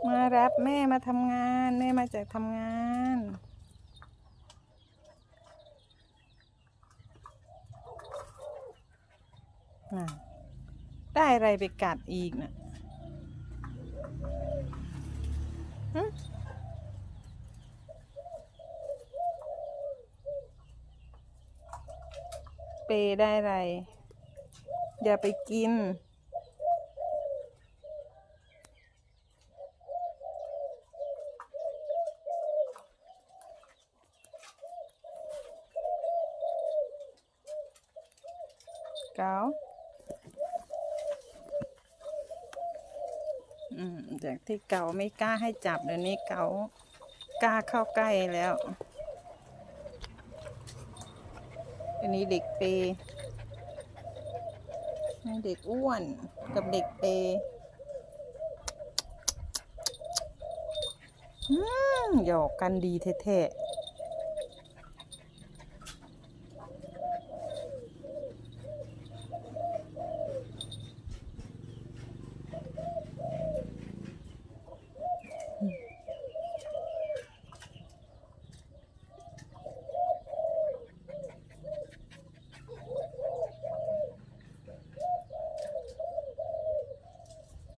มารับแม่มาทำงานแม่มาจากทำงานได้อะไรไปกัดอีกนะเปได้อะไรอย่าไปกินเกาจากที่เก่าไม่กล้าให้จับเดี๋ยวนี้เก่ากล้าเข้าใกล้แล้วอันนี้เด็กเปเด็กอ้วนกับเด็กเปหยอกกันดีแท้ๆ